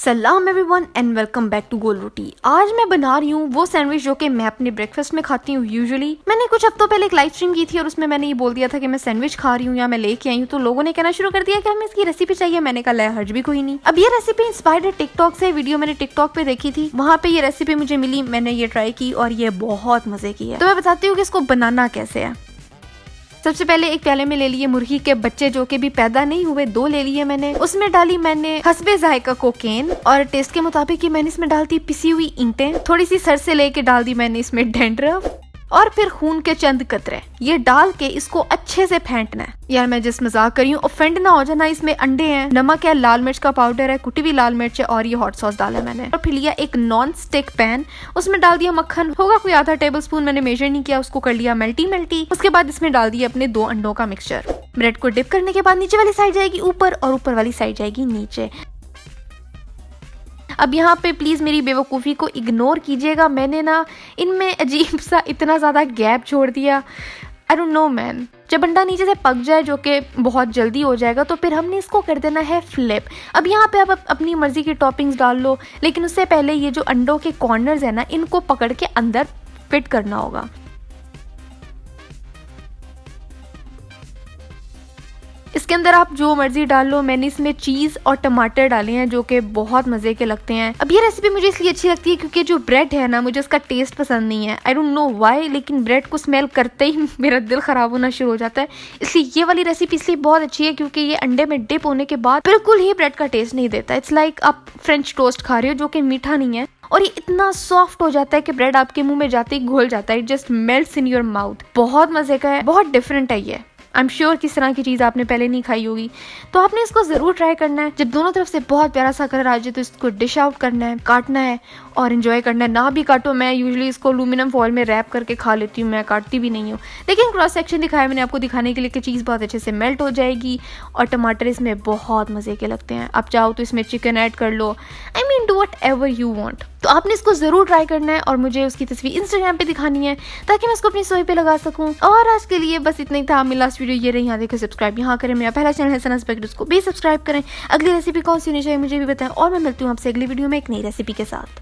सलाम everyone and welcome back to Gol Roti. आज मैं बना रही हूँ वो सैंडविच जो कि मैं अपने ब्रेकफास्ट में खाती हूँ यूजुअली। मैंने कुछ हफ्तों पहले एक लाइव स्ट्रीम की थी और उसमें मैंने ये बोल दिया था कि मैं सैंडविच खा रही हूँ या मैं लेके आई हूँ, तो लोगों ने कहना शुरू कर दिया कि हमें इसकी रेसिपी चाहिए। मैंने कहा हर्ज भी कोई नहीं। अब ये रेसिपी इंस्पायर्ड है टिकटॉक से। वीडियो मैंने टिकटॉक पे देखी थी, वहाँ पे ये रेसिपी मुझे मिली, मैंने ये ट्राई की और ये बहुत मजे की है। तो मैं बताती हूँ कि इसको बनाना कैसे है। सबसे पहले एक प्याले में ले लिए मुर्गी के बच्चे जो कि भी पैदा नहीं हुए, 2 ले लिए मैंने। उसमें डाली मैंने हस्बे जायका कोकेन और टेस्ट के मुताबिक मैंने इसमें डाल दी पिसी हुई ईंटें। थोड़ी सी सर से लेके डाल दी मैंने इसमें डैंड्रफ और फिर खून के चंद कतरे। ये डाल के इसको अच्छे से फेंटना है। यार मैं जिस मजाक कर रही हूँ ऑफेंड ना हो जाना। इसमें अंडे हैं, नमक है, लाल मिर्च का पाउडर है, कुटी हुई लाल मिर्च है और ये हॉट सॉस डाला है मैंने। और फिर लिया एक नॉन स्टिक पैन, उसमें डाल दिया मक्खन, होगा कोई आधा टेबल स्पून, मैंने मेजर नहीं किया। उसको कर लिया मेल्टी। उसके बाद इसमें डाल दिया अपने 2 अंडों का मिक्सचर। ब्रेड को डिप करने के बाद नीचे वाली साइड जाएगी ऊपर और ऊपर वाली साइड जाएगी नीचे। अब यहाँ पे प्लीज मेरी बेवकूफ़ी को इग्नोर कीजिएगा। मैंने ना इनमें अजीब सा इतना ज़्यादा गैप छोड़ दिया। I don't know man. जब अंडा नीचे से पक जाए, जो कि बहुत जल्दी हो जाएगा, तो फिर हमने इसको कर देना है फ्लिप। अब यहाँ पे आप अपनी मर्जी की टॉपिंग्स डाल लो, लेकिन उससे पहले ये जो अंडों के कॉर्नर्स है ना, इनको पकड़ के अंदर फिट करना होगा। इसके अंदर आप जो मर्जी डाल लो। मैंने इसमें चीज और टमाटर डाले हैं जो कि बहुत मजे के लगते हैं। अब ये रेसिपी मुझे इसलिए अच्छी लगती है क्योंकि जो ब्रेड है ना, मुझे उसका टेस्ट पसंद नहीं है। आई डोंट नो व्हाई, लेकिन ब्रेड को स्मेल करते ही मेरा दिल खराब होना शुरू हो जाता है। इसलिए ये वाली रेसिपी इसलिए बहुत अच्छी है क्योंकि ये अंडे में डिप होने के बाद बिल्कुल ही ब्रेड का टेस्ट नहीं देता। इट्स लाइक आप फ्रेंच टोस्ट खा रहे हो जो कि मीठा नहीं है और ये इतना सॉफ्ट हो जाता है कि ब्रेड आपके मुंह में जाते ही घुल जाता है। It just melts in your mouth. बहुत मजे का है, बहुत डिफरेंट है ये। आई एम श्योर किस तरह की चीज़ आपने पहले नहीं खाई होगी, तो आपने इसको ज़रूर ट्राई करना है। जब दोनों तरफ से बहुत प्यारा सा कलर आ जाए तो इसको डिश आउट करना है, काटना है और इन्जॉय करना है। ना भी काटो, मैं यूजुअली इसको एल्यूमिनियम फॉइल में रैप करके खा लेती हूँ, मैं काटती भी नहीं हूँ। लेकिन क्रॉस सेक्शन दिखाया मैंने आपको दिखाने के लिए कि चीज़ बहुत अच्छे से मेल्ट हो जाएगी और टमाटर इसमें बहुत मज़े के लगते हैं। आप चाहो तो इसमें चिकन ऐड कर लो, I mean do whatever you want. तो आपने इसको ज़रूर ट्राई करना है और मुझे उसकी तस्वीर इंस्टाग्राम पे दिखानी है ताकि मैं इसको अपनी स्टोरी पे लगा सकूं। और आज के लिए बस इतना ही था। मेरी लास्ट वीडियो ये रही। यहाँ देखो, सब्सक्राइब यहाँ करें। मेरा पहला चैनल है सना स्पेक्ट, उसको भी सब्सक्राइब करें। अगली रेसिपी कौन सी होनी चाहिए मुझे भी बताएं और मैं मिलती हूँ आपसे अगली वीडियो में एक नई रेसिपी के साथ।